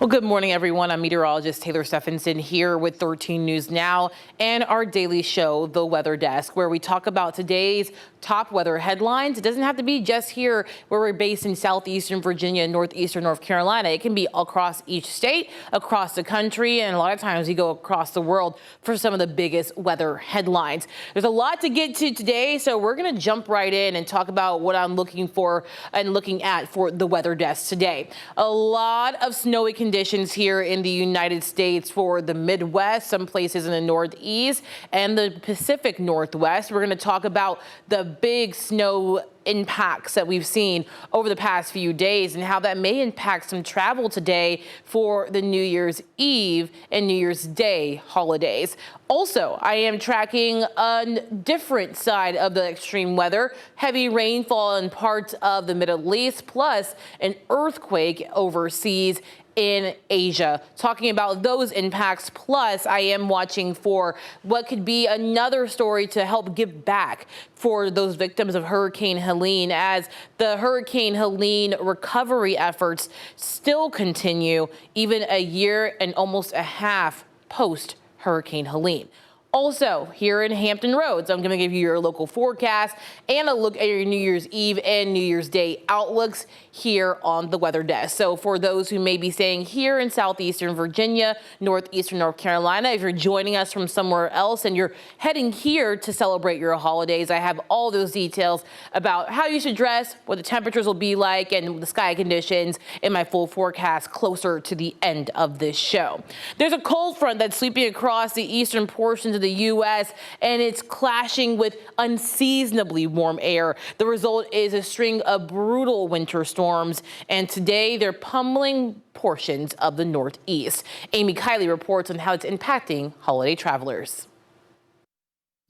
Well, good morning, everyone. I'm meteorologist Taylor Stephenson here with 13 News Now and our daily show, The Weather Desk, where we talk about today's top weather headlines. It doesn't have to be just here where we're based in southeastern Virginia and northeastern North Carolina. It can be across each state, across the country, and a lot of times we go across the world for some of the biggest weather headlines. There's a lot to get to today, so we're going to jump right in and talk about what I'm looking for and looking at for the Weather Desk today. A lot of snowy conditions here in the United States for the Midwest, some places in the Northeast and the Pacific Northwest. We're going to talk about the big snow impacts that we've seen over the past few days and how that may impact some travel today for the New Year's Eve and New Year's Day holidays. Also, I am tracking a different side of the extreme weather, heavy rainfall in parts of the Middle East, plus an earthquake overseas in Asia. Talking about those impacts, plus I am watching for what could be another story to help give back for those victims of Hurricane Helene, as the Hurricane Helene recovery efforts still continue even a year and almost a half post Hurricane Helene. Also, here in Hampton Roads, I'm going to give you your local forecast and a look at your New Year's Eve and New Year's Day outlooks here on the Weather Desk. So for those who may be staying here in southeastern Virginia, northeastern North Carolina, if you're joining us from somewhere else and you're heading here to celebrate your holidays, I have all those details about how you should dress, what the temperatures will be like, and the sky conditions in my full forecast closer to the end of this show. There's a cold front that's sweeping across the eastern portions of the U.S. and it's clashing with unseasonably warm air. The result is a string of brutal winter storms, and today they're pummeling portions of the Northeast. Amy Kiley reports on how it's impacting holiday travelers.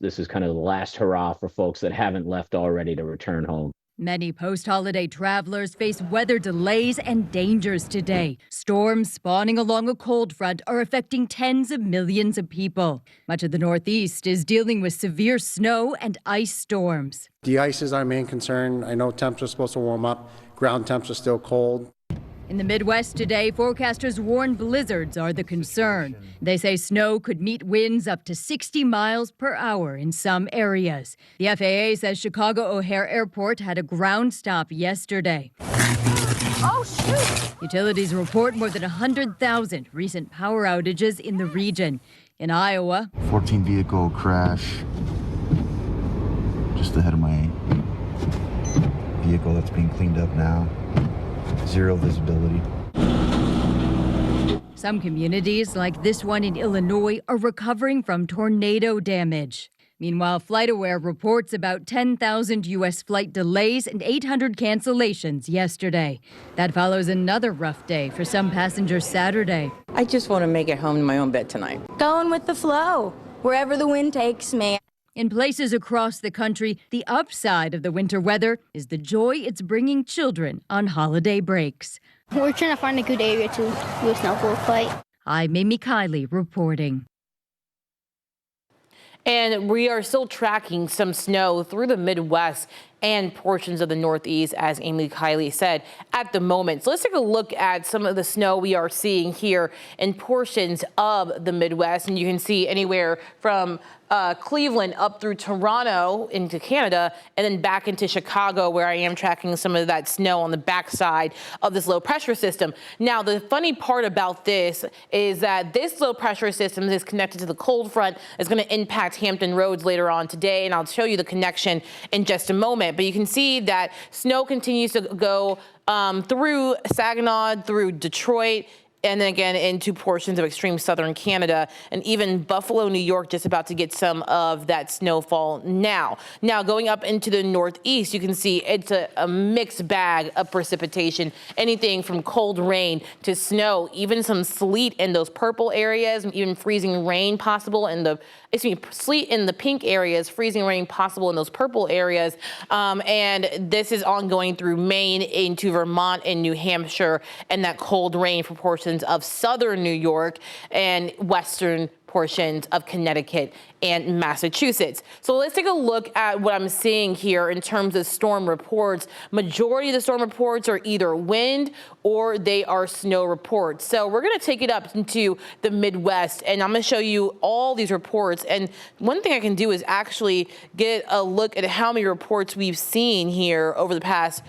This is kind of the last hurrah for folks that haven't left already to return home. Many post-holiday travelers face weather delays and dangers today. Storms spawning along a cold front are affecting tens of millions of people. Much of the Northeast is dealing with severe snow and ice storms. The ice is our main concern. I know temps are supposed to warm up. Ground temps are still cold. In the Midwest today, forecasters warn blizzards are the concern. They say snow could meet winds up to 60 miles per hour in some areas. The FAA says Chicago O'Hare Airport had a ground stop yesterday. Oh, shoot! Utilities report more than 100,000 recent power outages in the region. In Iowa, 14 vehicle crash just ahead of my vehicle that's being cleaned up now. Zero visibility. Some communities, like this one in Illinois, are recovering from tornado damage. Meanwhile, FlightAware reports about 10,000 U.S. flight delays and 800 cancellations yesterday. That follows another rough day for some passengers Saturday. I just want to make it home to my own bed tonight. Going with the flow, wherever the wind takes me. In places across the country, the upside of the winter weather is the joy it's bringing children on holiday breaks. We're trying to find a good area to do a snowball fight. I'm Amy Kiley reporting. And we are still tracking some snow through the Midwest and portions of the Northeast, as Amy Kiley said, at the moment. So let's take a look at some of the snow we are seeing here in portions of the Midwest. And you can see anywhere from Cleveland up through Toronto into Canada, and then back into Chicago, where I am tracking some of that snow on the backside of this low pressure system. Now, the funny part about this is that this low pressure system is connected to the cold front. It's going to impact Hampton Roads later on today, and I'll show you the connection in just a moment. But you can see that snow continues to go through Saginaw, through Detroit, and then again into portions of extreme southern Canada, and even Buffalo, New York, just about to get some of that snowfall now. Now, going up into the Northeast, you can see it's a mixed bag of precipitation, anything from cold rain to snow, even some sleet in those purple areas, and even freezing rain possible in the, sleet in the pink areas, freezing rain possible in those purple areas. And this is ongoing through Maine into Vermont and New Hampshire, and that cold rain for portions of southern New York and western portions of Connecticut and Massachusetts. So let's take a look at what I'm seeing here in terms of storm reports. Majority of the storm reports are either wind or they are snow reports. So we're going to take it up into the Midwest, and I'm going to show you all these reports. And one thing I can do is actually get a look at how many reports we've seen here over the past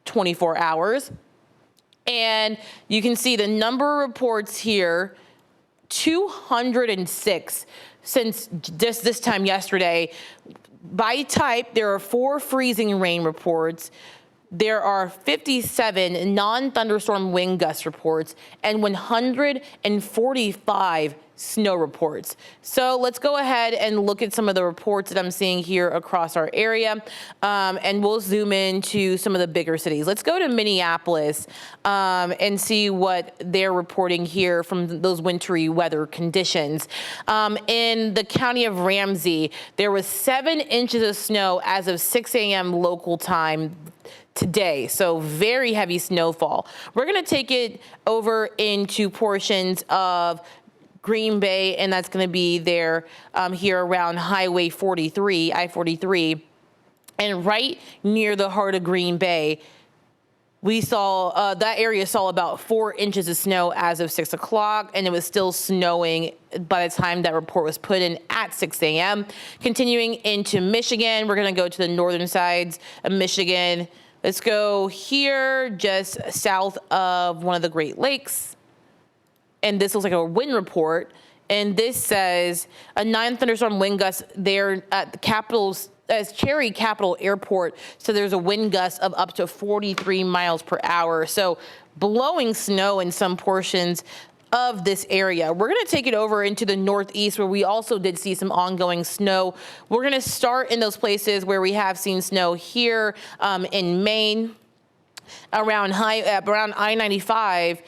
24 hours. And you can see the number of reports here, 206 since just this time yesterday. By type, there are 4 freezing rain reports. There are 57 non-thunderstorm wind gust reports and 145 snow reports. So let's go ahead and look at some of the reports that I'm seeing here across our area, and we'll zoom into some of the bigger cities. Let's go to Minneapolis and see what they're reporting here from those wintry weather conditions. In the county of Ramsey, there was 7 inches of snow as of 6 a.m. local time today, so very heavy snowfall. We're going to take it over into portions of Green Bay, and that's going to be there here around Highway 43, I-43, and right near the heart of Green Bay. We saw that area saw about 4 inches of snow as of 6 o'clock, and it was still snowing by the time that report was put in at 6 a.m. Continuing into Michigan, we're going to go to the northern sides of Michigan. Let's go here just south of one of the Great Lakes. And this looks like a wind report. And this says a 9 thunderstorm wind gust there at the Capitol's Cherry Capital Airport. So there's a wind gust of up to 43 miles per hour. So blowing snow in some portions of this area. We're going to take it over into the Northeast, where we also did see some ongoing snow. We're going to start in those places where we have seen snow here in Maine, around I-95.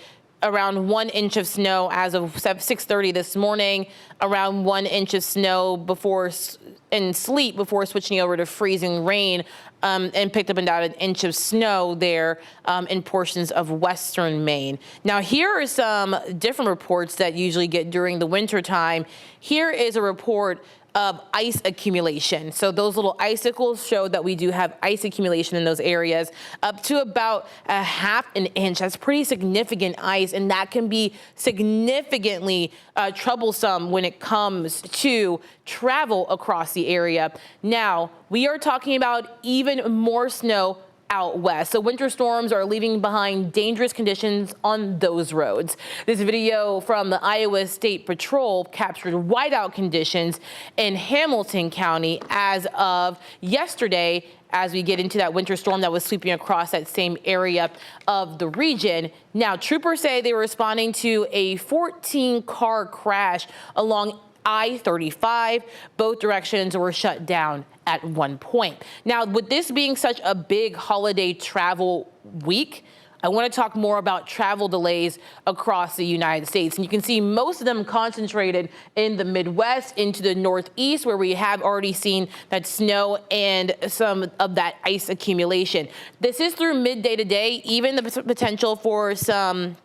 Around 1 inch of snow as of 6:30 this morning, around 1 inch of snow and sleet before switching over to freezing rain, and picked up about 1 inch of snow there in portions of western Maine. Now, here are some different reports that usually get during the winter time. Here is a report of ice accumulation. So those little icicles show that we do have ice accumulation in those areas up to about 1/2 inch. That's pretty significant ice, and that can be significantly troublesome when it comes to travel across the area. Now, we are talking about even more snow out west. So winter storms are leaving behind dangerous conditions on those roads. This video from the Iowa State Patrol captured whiteout conditions in Hamilton County as of yesterday, as we get into that winter storm that was sweeping across that same area of the region. Now, troopers say they were responding to a 14-car crash along I-35. Both directions were shut down at one point. Now, with this being such a big holiday travel week, I want to talk more about travel delays across the United States. And you can see most of them concentrated in the Midwest, into the Northeast, where we have already seen that snow and some of that ice accumulation. This is through midday today, even the potential for some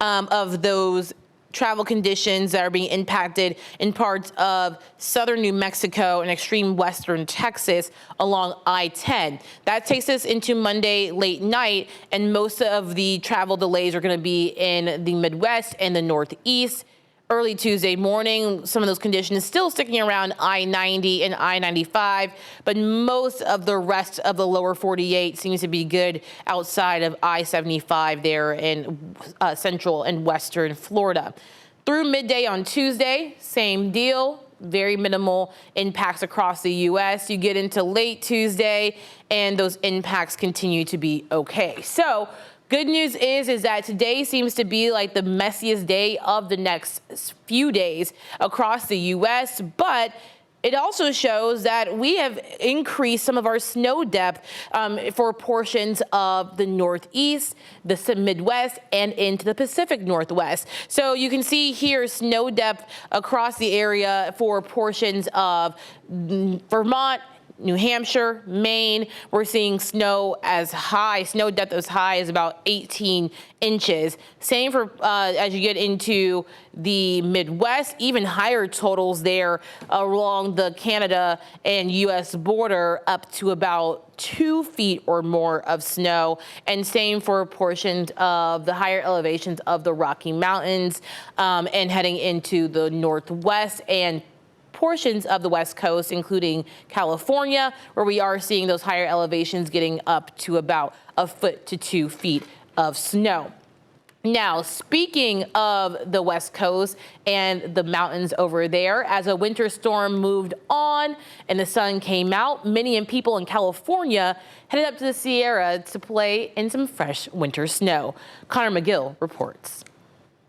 of those travel conditions that are being impacted in parts of southern New Mexico and extreme western Texas along I-10. That takes us into Monday late night, and most of the travel delays are going to be in the Midwest and the Northeast. Early Tuesday morning, some of those conditions still sticking around I-90 and I-95, but most of the rest of the lower 48 seems to be good outside of I-75 there in central and western Florida. Through midday on Tuesday, same deal. Very minimal impacts across the U.S. You get into late Tuesday, and those impacts continue to be okay. So good news is that today seems to be like the messiest day of the next few days across the U.S., but it also shows that we have increased some of our snow depth for portions of the Northeast, the Midwest, and into the Pacific Northwest. So you can see here snow depth across the area for portions of Vermont, New Hampshire, Maine, we're seeing snow depth as high as about 18 inches. Same for as you get into the Midwest, even higher totals there along the Canada and U.S. border, up to about 2 feet or more of snow. And same for portions of the higher elevations of the Rocky Mountains and heading into the Northwest and portions of the West Coast, including California, where we are seeing those higher elevations getting up to about a foot to 2 feet of snow. Now, speaking of the West Coast and the mountains over there, as a winter storm moved on and the sun came out, many people in California headed up to the Sierra to play in some fresh winter snow. Connor McGill reports.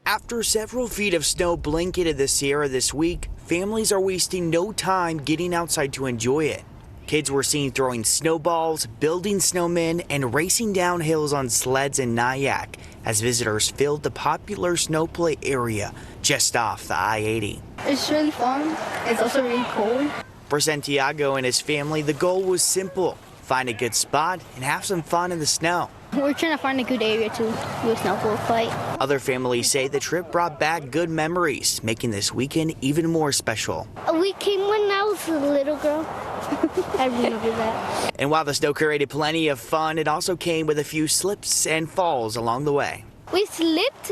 After several feet of snow blanketed the Sierra this week, families are wasting no time getting outside to enjoy it. Kids were seen throwing snowballs, building snowmen, and racing down hills on sleds in Nyack as visitors filled the popular snow play area just off the I-80. It's really fun. It's also really cold. For Santiago and his family, the goal was simple: find a good spot and have some fun in the snow. We're trying to find a good area to do a snowball fight. Other families say the trip brought back good memories, making this weekend even more special. We came when I was a little girl. I remember that. And while the snow created plenty of fun, it also came with a few slips and falls along the way. We slipped,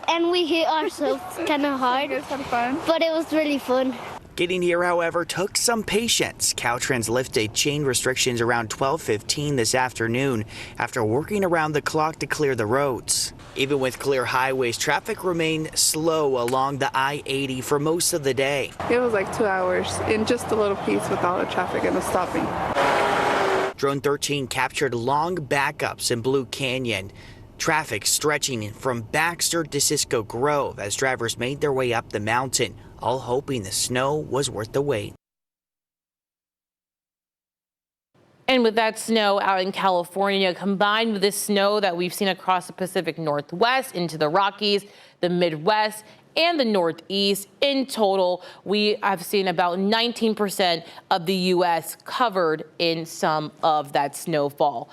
and we hit ourselves kind of hard. It was kind of fun. But it was really fun. Getting here, however, took some patience. Caltrans lifted chain restrictions around 12:15 this afternoon after working around the clock to clear the roads. Even with clear highways, traffic remained slow along the I-80 for most of the day. It was like 2 hours in just a little piece with all the traffic and the stopping. Drone 13 captured long backups in Blue Canyon. Traffic stretching from Baxter to Cisco Grove as drivers made their way up the mountain, all hoping the snow was worth the wait. And with that snow out in California, combined with the snow that we've seen across the Pacific Northwest into the Rockies, the Midwest, and the Northeast, in total, we have seen about 19% of the U.S. covered in some of that snowfall.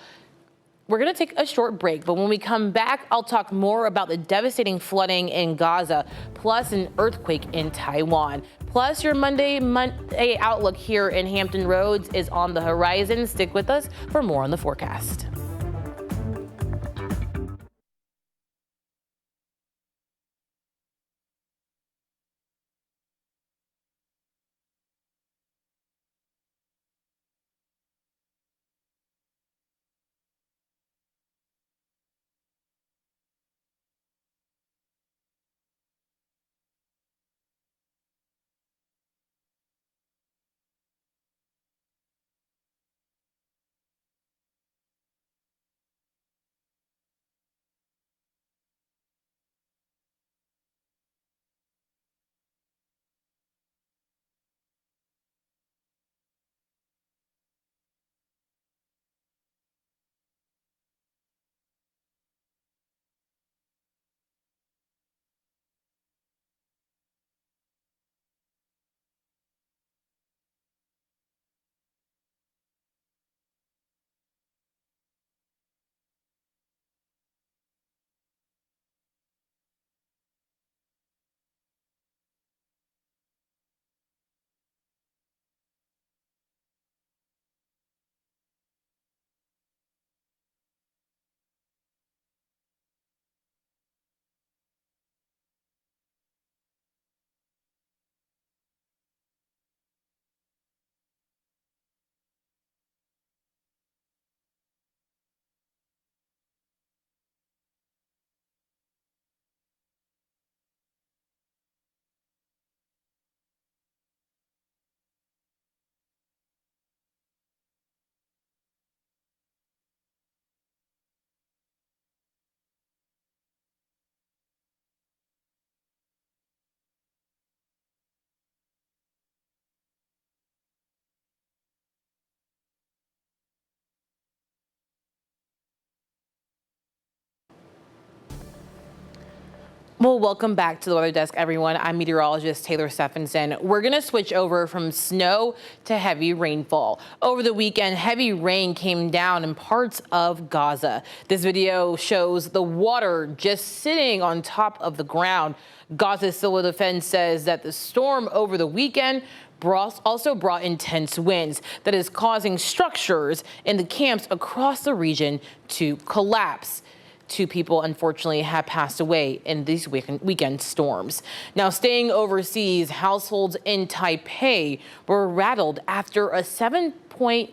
We're going to take a short break, but when we come back, I'll talk more about the devastating flooding in Gaza, plus an earthquake in Taiwan. Plus, your Monday outlook here in Hampton Roads is on the horizon. Stick with us for more on the forecast. Well, welcome back to the Weather Desk, everyone. I'm meteorologist Taylor Stephenson. We're going to switch over from snow to heavy rainfall. Over the weekend, heavy rain came down in parts of Gaza. This video shows the water just sitting on top of the ground. Gaza Civil Defense says that the storm over the weekend also brought intense winds that is causing structures in the camps across the region to collapse. 2 people, unfortunately, have passed away in these weekend storms. Now, staying overseas, households in Taipei were rattled after a 7.0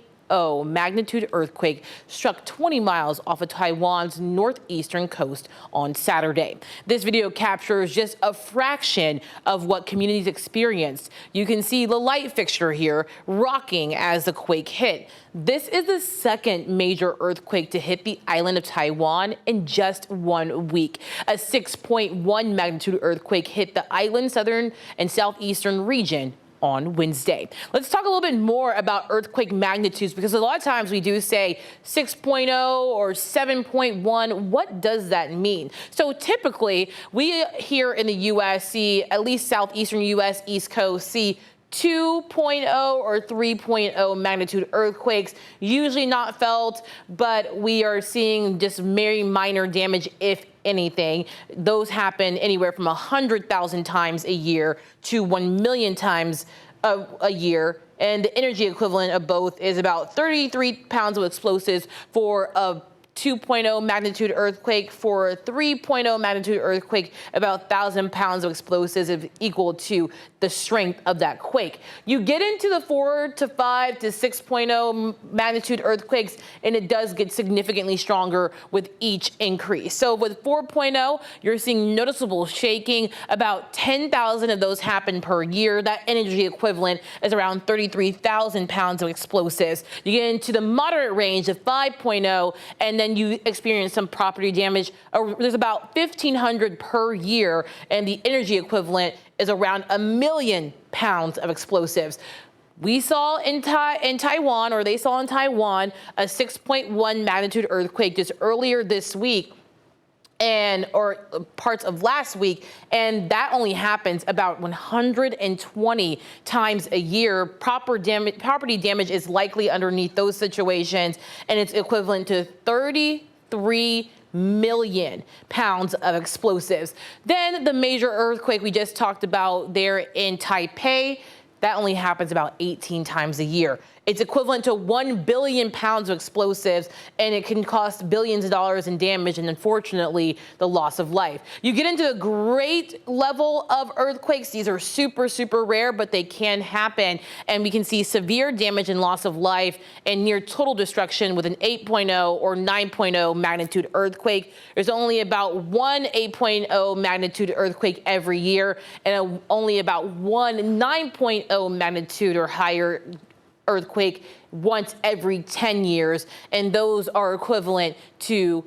magnitude earthquake struck 20 miles off of Taiwan's northeastern coast on Saturday. This video captures just a fraction of what communities experienced. You can see the light fixture here rocking as the quake hit. This is the second major earthquake to hit the island of Taiwan in just 1 week. A 6.1 magnitude earthquake hit the island's southern and southeastern region on Wednesday. Let's talk a little bit more about earthquake magnitudes, because a lot of times we do say 6.0 or 7.1. What does that mean? So typically we here in the U.S. see, at least southeastern U.S. East Coast, see 2.0 or 3.0 magnitude earthquakes, usually not felt, but we are seeing just very minor damage, if anything. Those happen anywhere from 100,000 times a year to 1 million times a year. And the energy equivalent of both is about 33 pounds of explosives for a 2.0 magnitude earthquake. For a 3.0 magnitude earthquake, about 1,000 pounds of explosives is equal to the strength of that quake. You get into the 4 to 5 to 6.0 magnitude earthquakes, and it does get significantly stronger with each increase. So with 4.0, you're seeing noticeable shaking. About 10,000 of those happen per year. That energy equivalent is around 33,000 pounds of explosives. You get into the moderate range of 5.0, and then you experience some property damage. There's about 1,500 per year, and the energy equivalent is around 1 million pounds of explosives. We saw in Taiwan, or they saw in Taiwan, a 6.1 magnitude earthquake just earlier this week, or parts of last week, and that only happens about 120 times a year. Property damage is likely underneath those situations, and it's equivalent to 33 million pounds of explosives. Then the major earthquake we just talked about there in Taipei, that only happens about 18 times a year. It's equivalent to 1 billion pounds of explosives, and it can cost billions of dollars in damage and, unfortunately, the loss of life. You get into a great level of earthquakes. These are super, super rare, but they can happen. And we can see severe damage and loss of life and near total destruction with an 8.0 or 9.0 magnitude earthquake. There's only about one 8.0 magnitude earthquake every year, and only about one 9.0 magnitude or higher earthquake once every 10 years, and those are equivalent to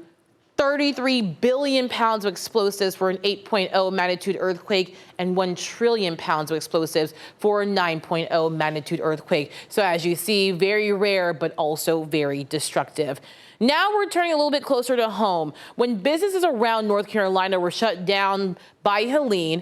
33 billion pounds of explosives for an 8.0 magnitude earthquake and 1 trillion pounds of explosives for a 9.0 magnitude earthquake. So as you see, very rare, but also very destructive. Now we're turning a little bit closer to home. When businesses around North Carolina were shut down by Helene,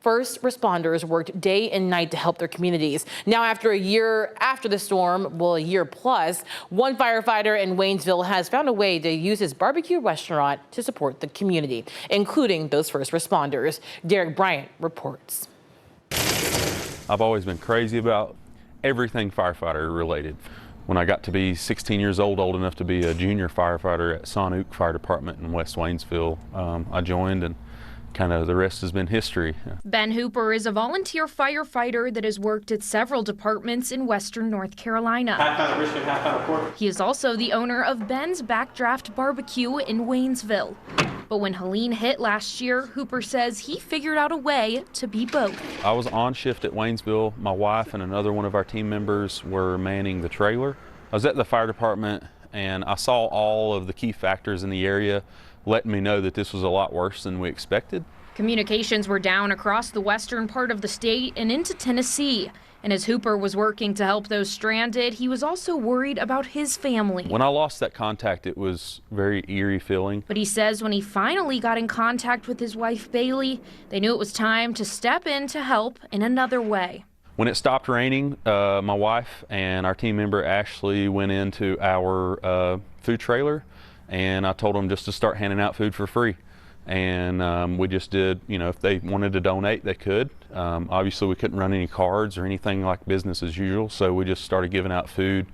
first responders worked day and night to help their communities. Now, after a year after the storm, well, a year plus, one firefighter in Waynesville has found a way to use his barbecue restaurant to support the community, including those first responders. Derek Bryant reports. I've always been crazy about everything firefighter related. When I got to be 16 years old enough to be a junior firefighter at Sonic Fire Department in West Waynesville, I joined, and kind of the rest has been history. Ben Hooper is a volunteer firefighter that has worked at several departments in western North Carolina. He is also the owner of Ben's Backdraft Barbecue in Waynesville. But when Helene hit last year, Hooper says he figured out a way to be both. I was on shift at Waynesville. My wife and another one of our team members were manning the trailer. I was at the fire department, and I saw all of the key factors in the area letting me know that this was a lot worse than we expected. Communications were down across the western part of the state and into Tennessee. And as Hooper was working to help those stranded, he was also worried about his family. When I lost that contact, it was very eerie feeling. But he says when he finally got in contact with his wife, Bailey, they knew it was time to step in to help in another way. When it stopped raining, my wife and our team member Ashley went into our food trailer, and I told them just to start handing out food for free. And we just did, if they wanted to donate, they could. Obviously, we couldn't run any cards or anything like business as usual, so we just started giving out food.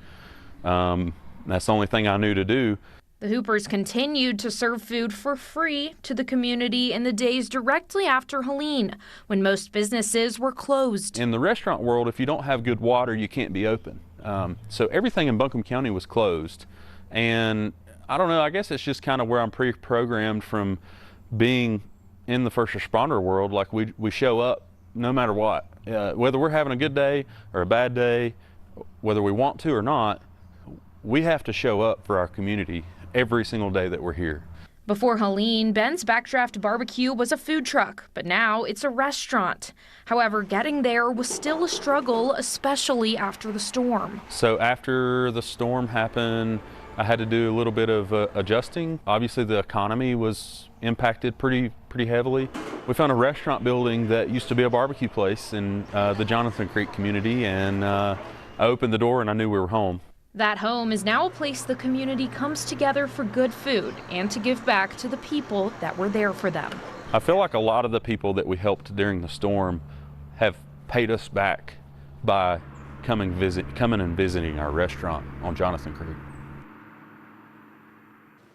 That's the only thing I knew to do. The Hoopers continued to serve food for free to the community in the days directly after Helene, when most businesses were closed. In the restaurant world, if you don't have good water, you can't be open. So everything in Buncombe County was closed. And I don't know, I guess it's just kind of where I'm pre-programmed from being in the first responder world. Like we show up no matter what, whether we're having a good day or a bad day, whether we want to or not, we have to show up for our community every single day that we're here. Before Helene, Ben's Backdraft Barbecue was a food truck, but now it's a restaurant. However, getting there was still a struggle, especially after the storm. So after the storm happened, I had to do a little bit of adjusting. Obviously, the economy was impacted pretty heavily. We found a restaurant building that used to be a barbecue place in the Jonathan Creek community, and I opened the door and I knew we were home. That home is now a place the community comes together for good food and to give back to the people that were there for them. I feel like a lot of the people that we helped during the storm have paid us back by coming and visiting our restaurant on Jonathan Creek.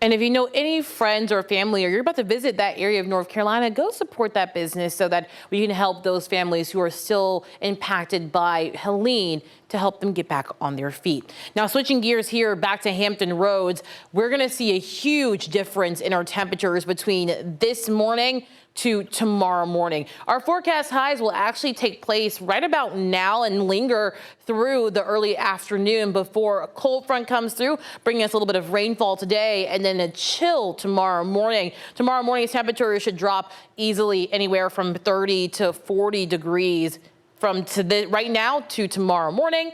And if you know any friends or family, or you're about to visit that area of North Carolina, go support that business so that we can help those families who are still impacted by Helene to help them get back on their feet. Now, switching gears here back to Hampton Roads, we're going to see a huge difference in our temperatures between this morning to tomorrow morning. Our forecast highs will actually take place right about now and linger through the early afternoon before a cold front comes through, bringing us a little bit of rainfall today and then a chill tomorrow morning. Tomorrow morning's temperatures should drop easily anywhere from 30 to 40 degrees from right now to tomorrow morning.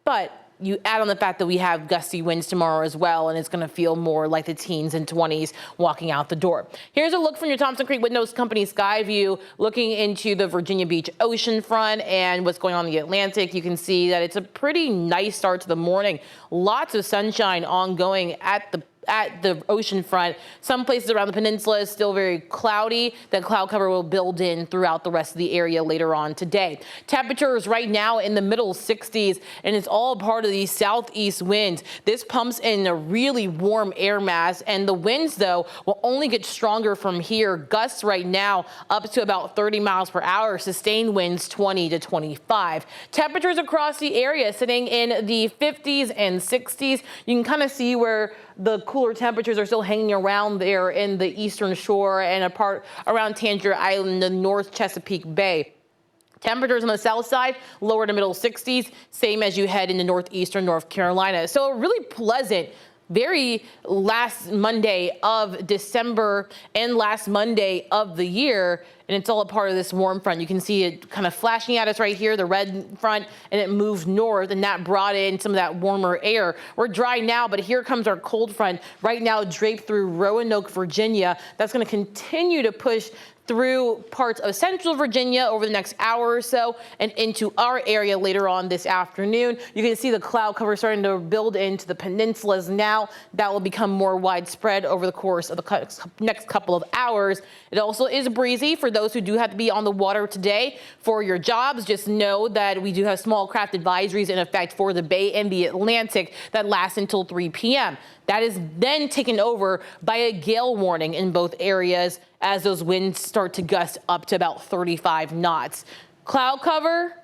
But you add on the fact that we have gusty winds tomorrow as well, and it's going to feel more like the teens and 20s walking out the door. Here's a look from your Thompson Creek Windows Company sky view, looking into the Virginia Beach ocean front and what's going on in the Atlantic. You can see that it's a pretty nice start to the morning. Lots of sunshine ongoing at the ocean front. Some places around the peninsula is still very cloudy. That cloud cover will build in throughout the rest of the area later on today. Temperatures right now in the middle 60s, and it's all part of these southeast winds. This pumps in a really warm air mass, and the winds, though, will only get stronger from here. Gusts right now up to about 30 miles per hour, sustained winds 20 to 25. Temperatures across the area sitting in the 50s and 60s. You can kind of see where the cooler temperatures are still hanging around there in the eastern shore and a part around Tangier Island, the North Chesapeake Bay. Temperatures on the south side, lower to middle 60s, same as you head into northeastern North Carolina. So a really pleasant, very last Monday of December and last Monday of the year, and it's all a part of this warm front. You can see it kind of flashing at us right here, the red front, and it moved north, and that brought in some of that warmer air. We're dry now, but here comes our cold front right now draped through Roanoke, Virginia. That's going to continue to push through parts of central Virginia over the next hour or so and into our area later on this afternoon. You can see the cloud cover starting to build into the peninsulas now. That will become more widespread over the course of the next couple of hours. It also is breezy for those who do have to be on the water today for your jobs. Just know that we do have small craft advisories in effect for the Bay and the Atlantic that last until 3 p.m. That is then taken over by a gale warning in both areas as those winds start to gust up to about 35 knots. Cloud cover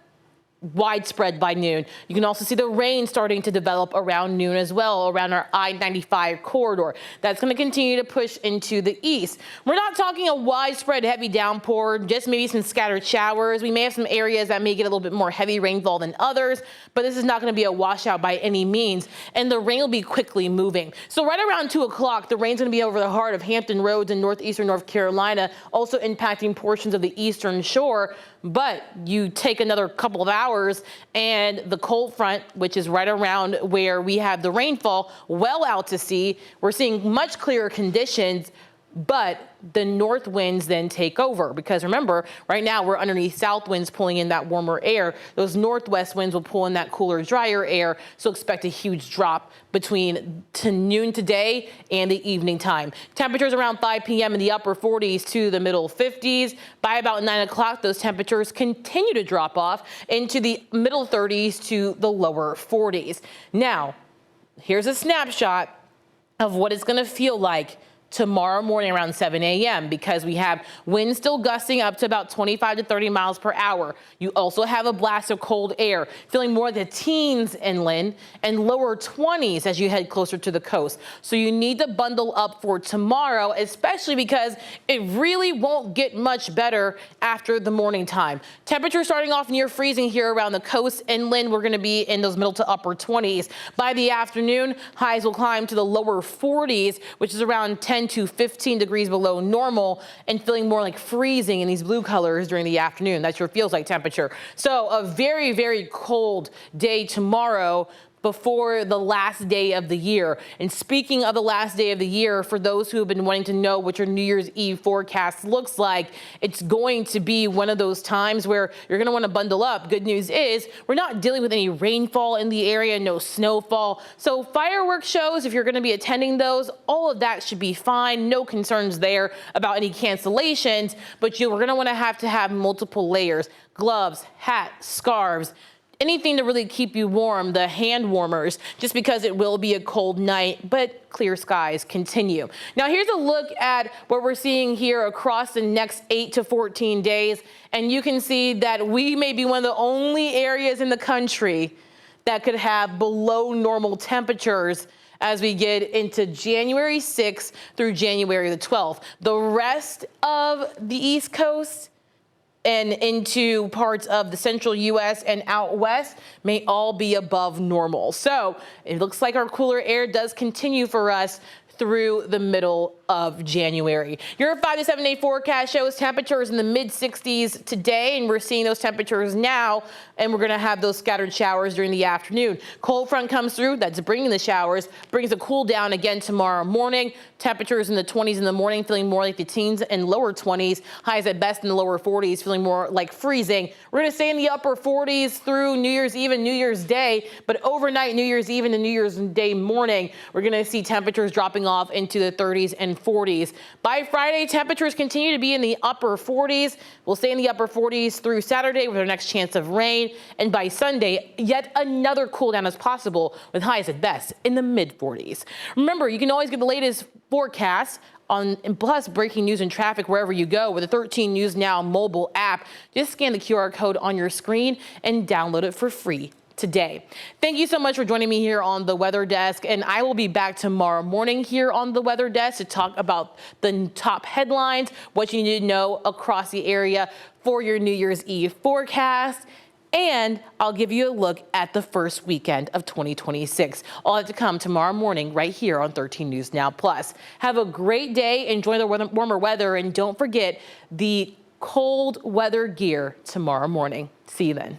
widespread by noon. You can also see the rain starting to develop around noon as well, around our I-95 corridor. That's going to continue to push into the east. We're not talking a widespread heavy downpour, just maybe some scattered showers. We may have some areas that may get a little bit more heavy rainfall than others, but this is not going to be a washout by any means, and the rain will be quickly moving. So right around 2 o'clock, the rain's going to be over the heart of Hampton Roads in northeastern North Carolina, also impacting portions of the eastern shore. But you take another couple of hours showers, and the cold front, which is right around where we have the rainfall, well out to sea. We're seeing much clearer conditions, but the north winds then take over, because remember, right now we're underneath south winds pulling in that warmer air. Those northwest winds will pull in that cooler, drier air, so expect a huge drop between noon today and the evening time. Temperatures around 5 p.m. in the upper 40s to the middle 50s. By about 9 o'clock, those temperatures continue to drop off into the middle 30s to the lower 40s. Now, here's a snapshot of what it's going to feel like tomorrow morning around 7 a.m. because we have winds still gusting up to about 25 to 30 miles per hour. You also have a blast of cold air, feeling more the teens inland and lower 20s as you head closer to the coast. So you need to bundle up for tomorrow, especially because it really won't get much better after the morning time. Temperatures starting off near freezing here around the coast. Inland, we're going to be in those middle to upper 20s. By the afternoon, highs will climb to the lower 40s, which is around 10 to 15 degrees below normal, and feeling more like freezing in these blue colors during the afternoon. That's your feels like temperature. So a very, very cold day tomorrow before the last day of the year. And speaking of the last day of the year, for those who have been wanting to know what your New Year's Eve forecast looks like, it's going to be one of those times where you're going to want to bundle up. Good news is we're not dealing with any rainfall in the area, no snowfall. So fireworks shows, if you're going to be attending those, all of that should be fine. No concerns there about any cancellations, but we're going to have multiple layers, gloves, hat, scarves, anything to really keep you warm, the hand warmers, just because it will be a cold night, but clear skies continue. Now here's a look at what we're seeing here across the next 8 to 14 days. And you can see that we may be one of the only areas in the country that could have below normal temperatures as we get into January 6th through January the 12th. The rest of the East Coast and into parts of the central U.S. and out west may all be above normal. So it looks like our cooler air does continue for us through the middle of January. Your 5 to 7 day forecast shows temperatures in the mid 60s today, and we're seeing those temperatures now, and we're going to have those scattered showers during the afternoon. Cold front comes through, that's bringing the showers, brings a cool down again tomorrow morning. Temperatures in the 20s in the morning, feeling more like the teens and lower 20s. Highs at best in the lower 40s, feeling more like freezing. We're going to stay in the upper 40s through New Year's Eve and New Year's Day, but overnight, New Year's Eve and New Year's Day morning, we're going to see temperatures dropping off into the 30s and 40s. By Friday, temperatures continue to be in the upper 40s. We'll stay in the upper 40s through Saturday with our next chance of rain. And by Sunday, yet another cool down is possible with highs at best in the mid 40s. Remember, you can always get the latest forecast and plus breaking news and traffic wherever you go with the 13 News Now mobile app. Just scan the QR code on your screen and download it for free today. Thank you so much for joining me here on the Weather Desk, and I will be back tomorrow morning here on the Weather Desk to talk about the top headlines, what you need to know across the area for your New Year's Eve forecast, and I'll give you a look at the first weekend of 2026. All have to come tomorrow morning right here on 13 News Now Plus. Have a great day, enjoy the warmer weather, and don't forget the cold weather gear tomorrow morning. See you then.